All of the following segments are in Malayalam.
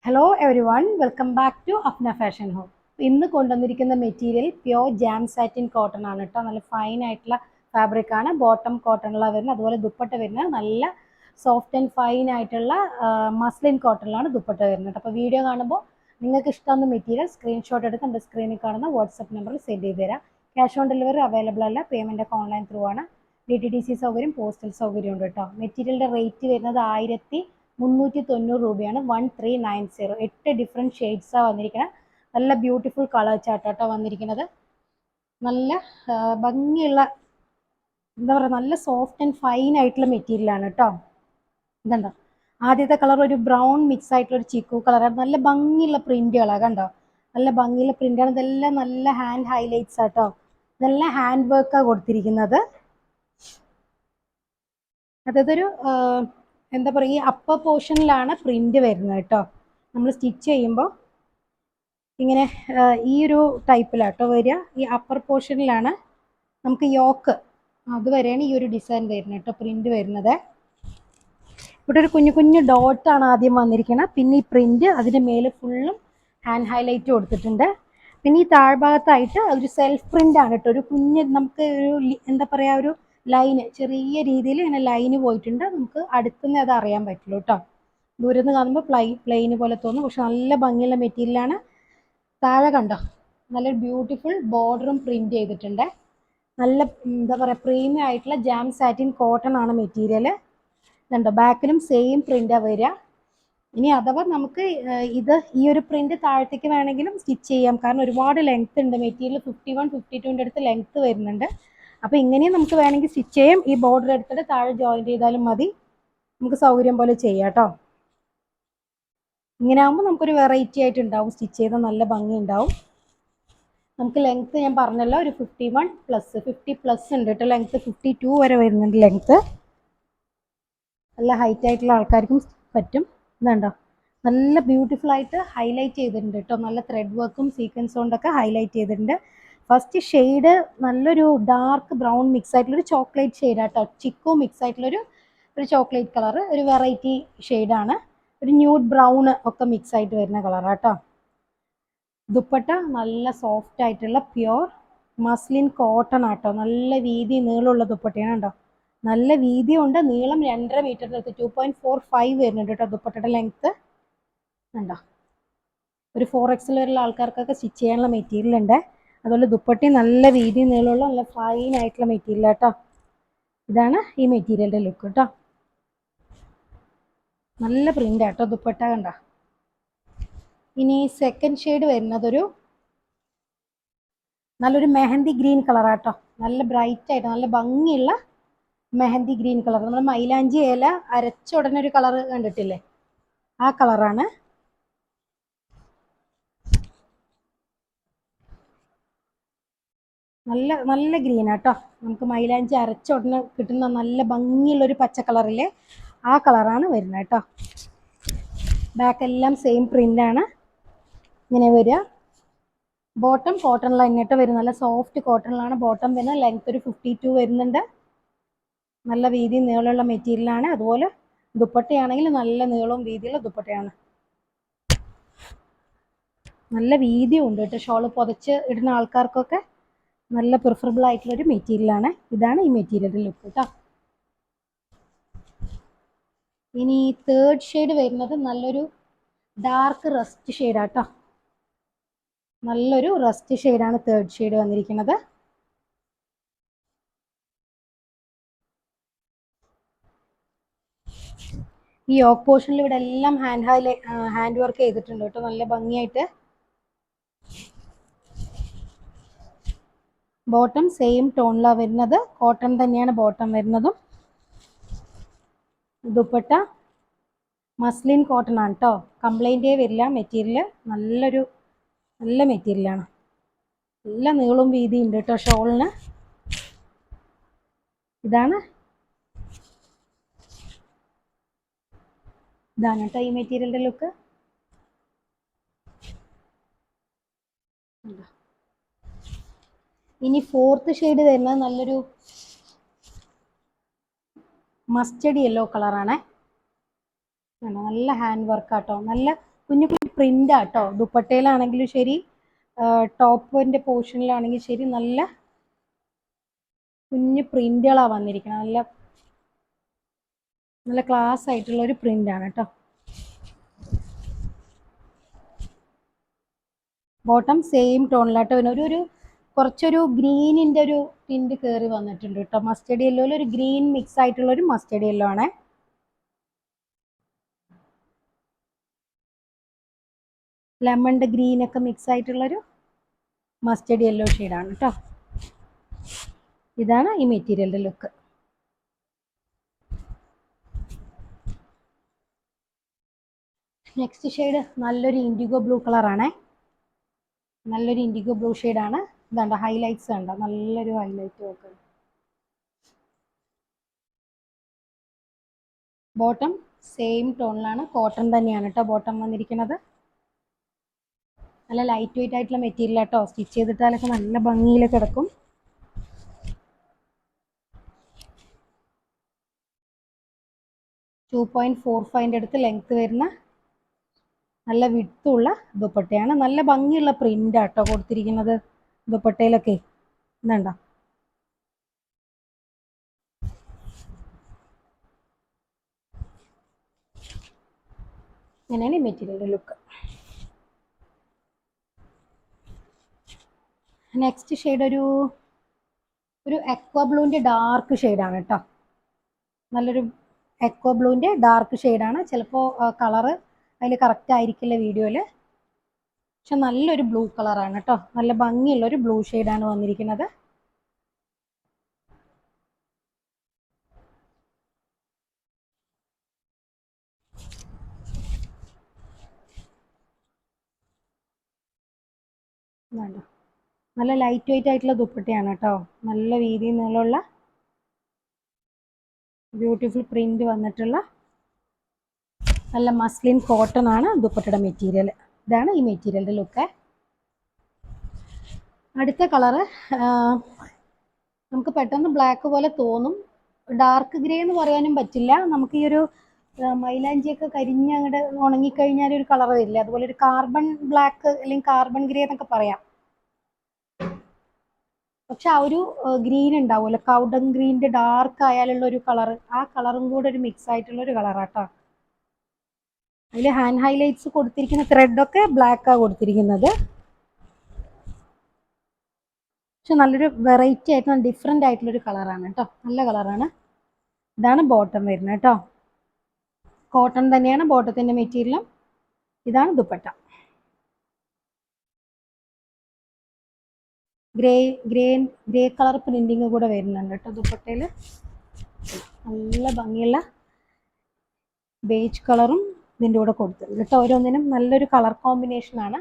Hello everyone, welcome back to Afna fashion home. ഇന്ന് കൊണ്ടുവന്നിരിക്കുന്ന material pure jam satin cotton ആണ് കേട്ടോ. നല്ല ഫൈൻ ആയിട്ടുള്ള ഫാബ്രിക് ആണ്. ബോട്ടം കോട്ടണിലാണ് വരുന്നത്. അതുപോലെ ദുപ്പട്ട വരുന്നത് നല്ല സോഫ്റ്റ് ആൻഡ് ഫൈൻ ആയിട്ടുള്ള മസ്ലിൻ കോട്ടണിലാണ് ദുപ്പട്ട വരുന്നത്. അപ്പോൾ വീഡിയോ കാണുമ്പോൾ നിങ്ങൾക്ക് ഇഷ്ടമുള്ള മെറ്റീരിയൽ സ്ക്രീൻഷോട്ട് എടുത്ത് നമ്മുടെ സ്ക്രീനിൽ കാണുന്ന വാട്സപ്പ് നമ്പറിൽ സെൻഡ് ചെയ്ത് തരാം. ക്യാഷ് ഓൺ ഡെലിവറി അവൈലബിൾ അല്ല. പേയ്മെൻ്റ് ഒക്കെ ഓൺലൈൻ ത്രൂ ആണ്. DTDC സൗകര്യം, പോസ്റ്റൽ സൗകര്യം ഉണ്ട് കേട്ടോ. മെറ്റീരിയലിൻ്റെ റേറ്റ് വരുന്നത് 1390 രൂപയാണ്. 1390. 8 ഡിഫറെൻറ്റ് ഷെയ്ഡ്സാണ് വന്നിരിക്കുന്നത്. നല്ല ബ്യൂട്ടിഫുൾ കളർ ചാർട്ടാട്ടോ വന്നിരിക്കുന്നത്. നല്ല ഭംഗിയുള്ള എന്താ പറയുക, നല്ല സോഫ്റ്റ് ആൻഡ് ഫൈൻ ആയിട്ടുള്ള മെറ്റീരിയലാണ് കേട്ടോ. ഇതുണ്ടോ, ആദ്യത്തെ കളർ ഒരു ബ്രൗൺ മിക്സ് ആയിട്ടുള്ള ഒരു ചിക്കു കളറാണ്. നല്ല ഭംഗിയുള്ള പ്രിന്റുകളാണ് കണ്ടോ. നല്ല ഭംഗിയുള്ള പ്രിന്റാണ്. ഇതെല്ലാം നല്ല ഹാൻഡ് ഹൈലൈറ്റ്സ് ആട്ടോ. ഇതെല്ലാം ഹാൻഡ് വർക്കാണ് കൊടുത്തിരിക്കുന്നത്. അതൊരു എന്താ പറയുക, ഈ അപ്പർ പോർഷനിലാണ് പ്രിന്റ് വരുന്നത് കേട്ടോ. നമ്മൾ സ്റ്റിച്ച് ചെയ്യുമ്പോൾ ഇങ്ങനെ ഈ ഒരു ടൈപ്പിലാട്ടോ വരിക. ഈ അപ്പർ പോർഷനിലാണ് നമുക്ക് യോക്ക് അതുവരെയാണ് ഈ ഒരു ഡിസൈൻ വരുന്നത് കേട്ടോ, പ്രിന്റ് വരുന്നത്. ഇവിടെ ഒരു കുഞ്ഞു കുഞ്ഞു ഡോട്ടാണ് ആദ്യം വന്നിരിക്കുന്നത്. പിന്നെ ഈ പ്രിന്റ് അതിൻ്റെ മേലെ ഫുള്ളും ഹാൻഡ് ഹൈലൈറ്റ് കൊടുത്തിട്ടുണ്ട്. പിന്നെ ഈ താഴ്ഭാഗത്തായിട്ട് ഒരു സെൽഫ് പ്രിന്റ് ആണ് കേട്ടോ. ഒരു കുഞ്ഞ് നമുക്ക് ഒരു എന്താ പറയുക, ഒരു ലൈന് ചെറിയ രീതിയിൽ ഇങ്ങനെ ലൈന് പോയിട്ടുണ്ട്. നമുക്ക് അടുത്തുനിന്ന് അത് അറിയാൻ പറ്റുള്ളൂ കേട്ടോ. ദൂരെ നിന്ന് കാണുമ്പോൾ പ്ലെയിന് പോലെ തോന്നും, പക്ഷെ നല്ല ഭംഗിയുള്ള മെറ്റീരിയലാണ്. താഴെ കണ്ടോ, നല്ല ബ്യൂട്ടിഫുൾ ബോർഡറും പ്രിന്റ് ചെയ്തിട്ടുണ്ട്. നല്ല എന്താ പറയുക, പ്രീമിയം ആയിട്ടുള്ള ജാം സാറ്റിൻ കോട്ടൺ ആണ് മെറ്റീരിയൽ. കണ്ടോ, ബാക്കിലും സെയിം പ്രിന്റാണ് വരിക. ഇനി അഥവാ നമുക്ക് ഈ ഒരു പ്രിന്റ് താഴത്തേക്ക് വേണമെങ്കിലും സ്റ്റിച്ച് ചെയ്യാം. കാരണം ഒരുപാട് ലെങ്ത് ഉണ്ട് മെറ്റീരിയൽ. 51, 52 അടുത്ത് ലെങ്ത് വരുന്നുണ്ട്. അപ്പോൾ ഇങ്ങനെയും നമുക്ക് വേണമെങ്കിൽ സ്റ്റിച്ച് ചെയ്യാം. ഈ ബോർഡർ എടുത്തിട്ട് താഴെ ജോയിൻ ചെയ്താലും മതി. നമുക്ക് സൗകര്യം പോലെ ചെയ്യാം കേട്ടോ. ഇങ്ങനെ ആകുമ്പോൾ നമുക്കൊരു വെറൈറ്റി ആയിട്ട് ഉണ്ടാവും. സ്റ്റിച്ച് ചെയ്താൽ നല്ല ഭംഗി ഉണ്ടാവും. നമുക്ക് ലെങ്ത് ഞാൻ പറഞ്ഞല്ലോ, ഒരു 51 പ്ലസ് 50 പ്ലസ് ഉണ്ട് കേട്ടോ. ലെങ്ത് 52 വരെ വരുന്നുണ്ട് ലെങ്ത്. നല്ല ഹൈറ്റ് ആയിട്ടുള്ള ആൾക്കാർക്കും പറ്റും. ഇതുണ്ടോ, നല്ല ബ്യൂട്ടിഫുൾ ആയിട്ട് ഹൈലൈറ്റ് ചെയ്തിട്ടുണ്ട് കേട്ടോ. നല്ല ത്രെഡ് വർക്കും സീക്വൻസ് കൊണ്ടൊക്കെ ഹൈലൈറ്റ് ചെയ്തിട്ടുണ്ട്. ഫസ്റ്റ് ഷെയ്ഡ് നല്ലൊരു ഡാർക്ക് ബ്രൗൺ മിക്സ് ആയിട്ടുള്ളൊരു ചോക്ലേറ്റ് ഷെയ്ഡാട്ടോ. ചിക്കു മിക്സ് ആയിട്ടുള്ളൊരു ചോക്ലേറ്റ് കളർ, ഒരു വെറൈറ്റി ഷെയ്ഡാണ്. ഒരു ന്യൂഡ് ബ്രൗൺ ഒക്കെ മിക്സ് ആയിട്ട് വരുന്ന കളറാട്ടോ. ദുപ്പട്ട നല്ല സോഫ്റ്റ് ആയിട്ടുള്ള പ്യുവർ മസ്ലിൻ കോട്ടൺ ആട്ടോ. നല്ല വീതി നീളമുള്ള ദുപ്പട്ടയാണ് കേട്ടോ. നല്ല വീതിയും ഉണ്ട്, നീളം 2.5 മീറ്ററിൻ്റെ അടുത്ത് 2.45 വരുന്നുണ്ട് കേട്ടോ ദുപ്പട്ടയുടെ ലെങ്ത്ത്. ഉണ്ടോ, ഒരു 4XL വരെയുള്ള ആൾക്കാർക്കൊക്കെ സ്റ്റിച്ച് ചെയ്യാനുള്ള മെറ്റീരിയൽ ഉണ്ട്. അതുപോലെ ദുപ്പട്ടയും നല്ല വീതി നീളമുള്ള നല്ല ഫൈൻ ആയിട്ടുള്ള മെറ്റീരിയൽ കേട്ടോ. ഇതാണ് ഈ മെറ്റീരിയലിൻ്റെ ലുക്ക് കേട്ടോ. നല്ല പ്രിന്റ് ആട്ടോ ദുപ്പട്ട കണ്ടോ. ഇനി സെക്കൻഡ് ഷെയ്ഡ് വരുന്നതൊരു നല്ലൊരു മെഹന്തി ഗ്രീൻ കളറാട്ടോ. നല്ല ബ്രൈറ്റ് ആയിട്ട് നല്ല ഭംഗിയുള്ള മെഹന്തി ഗ്രീൻ കളർ. നമ്മൾ മൈലാഞ്ചി ഇല അരച്ച ഉടനെ ഒരു കളർ കണ്ടിട്ടില്ലേ, ആ കളറാണ്. നല്ല നല്ല ഗ്രീൻ ആട്ടോ. നമുക്ക് മൈലാഞ്ചി അരച്ച ഉടനെ കിട്ടുന്ന നല്ല ഭംഗിയുള്ളൊരു പച്ച കളറില്ലേ, ആ കളറാണ് വരുന്നത് കേട്ടോ. ബാക്കെല്ലാം സെയിം പ്രിൻ്റാണ് ഇങ്ങനെ വരിക. ബോട്ടം കോട്ടണിലാണ് ഇങ്ങോട്ട് വരും. നല്ല സോഫ്റ്റ് കോട്ടണിലാണ് ബോട്ടം വരുന്നത്. ലെങ്ത് ഒരു 52 വരുന്നുണ്ട്. നല്ല വീതി നീളമുള്ള മെറ്റീരിയലാണ്. അതുപോലെ ദുപ്പട്ടയാണെങ്കിൽ നല്ല നീളവും വീതിയുള്ള ദുപ്പട്ടയാണ്. നല്ല വീതിയും ഉണ്ട് കേട്ടോ. ഷോള് പുതച്ച് ഇടുന്ന ആൾക്കാർക്കൊക്കെ നല്ല പ്രിഫറബിൾ ആയിട്ടുള്ളൊരു മെറ്റീരിയലാണ്. ഇതാണ് ഈ മെറ്റീരിയലിൻ്റെ ലുക്ക് കേട്ടോ. ഇനി തേർഡ് ഷെയ്ഡ് വരുന്നത് നല്ലൊരു ഡാർക്ക് റസ്റ്റ് ഷെയ്ഡാട്ടോ. നല്ലൊരു റസ്റ്റ് ഷെയ്ഡാണ് തേർഡ് ഷെയ്ഡ് വന്നിരിക്കുന്നത്. ഈ യോക്ക് പോർഷനിൽ ഇവിടെ എല്ലാം ഹാൻഡ് വർക്ക് ചെയ്തിട്ടുണ്ട് കേട്ടോ, നല്ല ഭംഗിയായിട്ട്. ബോട്ടം സെയിം ടോണിലാണ് വരുന്നത്. കോട്ടൺ തന്നെയാണ് ബോട്ടം വരുന്നതും. ദുപ്പട്ട മസ്ലിൻ കോട്ടൺ ആണ് കേട്ടോ. കംപ്ലൈൻറ്റേ വരില്ല മെറ്റീരിയൽ. നല്ല മെറ്റീരിയലാണ്. നല്ല നീളവും വീതിയും ഉണ്ട് കേട്ടോ ഷോളിന്. ഇതാണ് കേട്ടോ ഈ മെറ്റീരിയലിൻ്റെ ലുക്ക്. ഇനി ഫോർത്ത് ഷെയ്ഡ് വരുന്നത് നല്ലൊരു മസ്റ്റർഡ് യെല്ലോ കളറാണ്. നല്ല ഹാൻഡ് വർക്ക് ആട്ടോ. നല്ല കുഞ്ഞു കുഞ്ഞു പ്രിൻ്റാട്ടോ. ദുപ്പട്ടയിലാണെങ്കിലും ശരി, ടോപ്പിൻ്റെ പോർഷനിലാണെങ്കിൽ ശരി, നല്ല കുഞ്ഞു പ്രിൻ്റുകളാണ് വന്നിരിക്കുന്നത്. നല്ല നല്ല ക്ലാസ് ആയിട്ടുള്ള ഒരു പ്രിൻ്റാണ് കേട്ടോ. ബോട്ടം സെയിം ടോണിലാട്ടോ. ഒരു കുറച്ചൊരു ഗ്രീനിൻ്റെ ഒരു ടിൻറ്റ് കയറി വന്നിട്ടുണ്ട് കേട്ടോ. മസ്റ്റേർഡ് യെല്ലോയിൽ ഒരു ഗ്രീൻ മിക്സ് ആയിട്ടുള്ള ഒരു മസ്റ്റേർഡ് യെല്ലോ ആണ്. ലെമണിൻ്റെ ഗ്രീനൊക്കെ മിക്സ് ആയിട്ടുള്ളൊരു മസ്റ്റേർഡ് യെല്ലോ ഷെയ്ഡാണ് കേട്ടോ. ഇതാണ് ഈ മെറ്റീരിയലിൻ്റെ ലുക്ക്. നെക്സ്റ്റ് ഷെയ്ഡ് നല്ലൊരു ഇൻഡിഗോ ബ്ലൂ കളറാണേ. നല്ലൊരു ഇൻഡിഗോ ബ്ലൂ ഷെയ്ഡാണ്. ഇതാണ്ട ഹൈലൈറ്റ്സ് കണ്ടോ, നല്ലൊരു ഹൈലൈറ്റ് ഒക്കെ. ബോട്ടം സെയിം ടോണിലാണ്, കോട്ടൺ തന്നെയാണ് കേട്ടോ ബോട്ടം വന്നിരിക്കുന്നത്. നല്ല ലൈറ്റ് വെയിറ്റ് ആയിട്ടുള്ള മെറ്റീരിയൽ കേട്ടോ. സ്റ്റിച്ച് ചെയ്തിട്ടാലൊക്കെ നല്ല ഭംഗിയിൽ കിടക്കും. ടു 2.45 അടുത്ത് ലെങ്ത് വരുന്ന നല്ല വിട്ടുള്ള ദുപ്പട്ടയാണ്. നല്ല ഭംഗിയുള്ള പ്രിന്റ് ആട്ടോ കൊടുത്തിരിക്കുന്നത് ദുപ്പട്ടയിലൊക്കെ. ഇതുണ്ടോ, ഇങ്ങനെയാണ് ഈ മെറ്റീരിയലിൻ്റെ ലുക്ക്. നെക്സ്റ്റ് ഷെയ്ഡ് ഒരു എക്വ ബ്ലൂവിൻ്റെ ഡാർക്ക് ഷെയ്ഡാണ് കേട്ടോ. നല്ലൊരു എക്വ ബ്ലൂവിൻ്റെ ഡാർക്ക് ഷെയ്ഡാണ്. ചിലപ്പോൾ കളറ് അതിൽ കറക്റ്റ് ആയിരിക്കില്ല വീഡിയോയിൽ, പക്ഷെ നല്ലൊരു ബ്ലൂ കളറാണ് കേട്ടോ. നല്ല ഭംഗിയുള്ളൊരു ബ്ലൂ ഷെയ്ഡാണ് വന്നിരിക്കുന്നത്. വേണ്ട, നല്ല ലൈറ്റ് വെയിറ്റ് ആയിട്ടുള്ള ദുപ്പട്ടയാണ് കേട്ടോ. നല്ല വീതിയിൽ നീളമുള്ള ബ്യൂട്ടിഫുൾ പ്രിന്റ് വന്നിട്ടുള്ള നല്ല മസ്ലിൻ കോട്ടൺ ആണ് ദുപ്പട്ടയുടെ മെറ്റീരിയൽ. ഇതാണ് ഈ മെറ്റീരിയലിൻ്റെ ലുക്ക്. അടുത്ത കളറ് നമുക്ക് പെട്ടെന്ന് ബ്ലാക്ക് പോലെ തോന്നും. ഡാർക്ക് ഗ്രേ എന്ന് പറയാനും പറ്റില്ല. നമുക്ക് ഈ ഒരു മൈലാഞ്ചിയൊക്കെ കരിഞ്ഞ് അങ്ങോട്ട് ഉണങ്ങിക്കഴിഞ്ഞാൽ ഒരു കളർ വരില്ല, അതുപോലെ ഒരു കാർബൺ ബ്ലാക്ക് അല്ലെങ്കിൽ കാർബൺ ഗ്രേ എന്നൊക്കെ പറയാം. പക്ഷെ ആ ഒരു ഗ്രീൻ ഉണ്ടാവുമല്ലോ, കൗഡൻ ഗ്രീനിന്റെ ഡാർക്ക് ആയാലുള്ള ഒരു കളർ, ആ കളറും കൂടെ ഒരു മിക്സ് ആയിട്ടുള്ള ഒരു കളറാട്ടോ. അതിൽ ഹാൻഡ് ഹൈലൈറ്റ്സ് കൊടുത്തിരിക്കുന്ന ത്രെഡൊക്കെ ബ്ലാക്കാണ് കൊടുത്തിരിക്കുന്നത്. പക്ഷെ നല്ലൊരു വെറൈറ്റി ആയിട്ട് ഡിഫറെൻ്റ് ആയിട്ടുള്ളൊരു കളറാണ് കേട്ടോ. നല്ല കളറാണ്. ഇതാണ് ബോട്ടം വരുന്നത് കേട്ടോ. കോട്ടൺ തന്നെയാണ് ബോട്ടത്തിൻ്റെ മെറ്റീരിയലും. ഇതാണ് ദുപ്പട്ട. ഗ്രേ കളർ പ്രിന്റിങ് കൂടെ വരുന്നുണ്ട് കേട്ടോ ദുപ്പട്ടയിൽ. നല്ല ഭംഗിയുള്ള ബേജ് കളറും ഇതിൻ്റെ കൂടെ കൊടുത്തിട്ടുണ്ട് കേട്ടോ. ഓരോന്നിനും നല്ലൊരു കളർ കോമ്പിനേഷൻ ആണ്.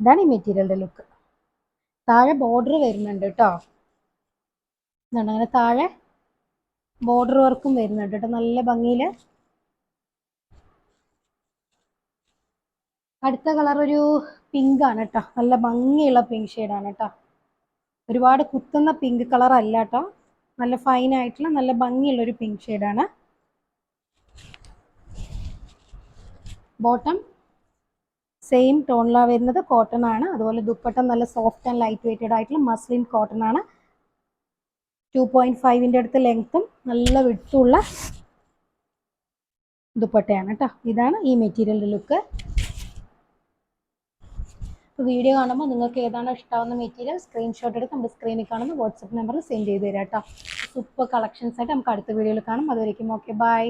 ഇതാണ് ഈ മെറ്റീരിയലിൻ്റെ ലുക്ക്. താഴെ ബോർഡർ വരുന്നുണ്ട് കേട്ടോ. ഇതാണ് അങ്ങനെ താഴെ ബോർഡർ വർക്കും വരുന്നുണ്ട് കേട്ടോ, നല്ല ഭംഗിയിൽ. അടുത്ത കളർ ഒരു പിങ്ക് ആണ് കേട്ടോ. നല്ല ഭംഗിയുള്ള പിങ്ക് ഷെയ്ഡാണ് കേട്ടോ. ഒരുപാട് കുത്തുന്ന പിങ്ക് കളർ അല്ല കേട്ടോ, നല്ല ഫൈൻ ആയിട്ടുള്ള നല്ല ഭംഗിയുള്ള ഒരു പിങ്ക് ഷെയ്ഡാണ്. ബോട്ടം സെയിം ടോണിലാണ് വരുന്നത്, കോട്ടൺ ആണ്. അതുപോലെ ദുപ്പട്ട നല്ല സോഫ്റ്റ് ആൻഡ് ലൈറ്റ് വെയ്റ്റഡ് ആയിട്ടുള്ള മസ്ലിൻ കോട്ടൺ ആണ്. 2.5 അടുത്ത് ലെങ്ത്തും നല്ല വിട്ടുള്ള ദുപ്പട്ടയാണ് കേട്ടോ. ഇതാണ് ഈ മെറ്റീരിയലിൻ്റെ ലുക്ക്. വീഡിയോ കാണുമ്പോൾ നിങ്ങൾക്ക് ഏതാണോ ഇഷ്ടമാവുന്ന മെറ്റീരിയൽ സ്ക്രീൻഷോട്ട് എടുത്ത് നമ്മുടെ സ്ക്രീനിൽ കാണുന്ന വാട്സപ്പ് നമ്പറിൽ സെൻഡ് ചെയ്ത് തരാം കേട്ടോ. സൂപ്പർ കളക്ഷൻസ് ആയിട്ട് നമുക്ക് അടുത്ത വീഡിയോയിൽ കാണാം. അതുവരേക്കും ഓക്കെ, ബൈ.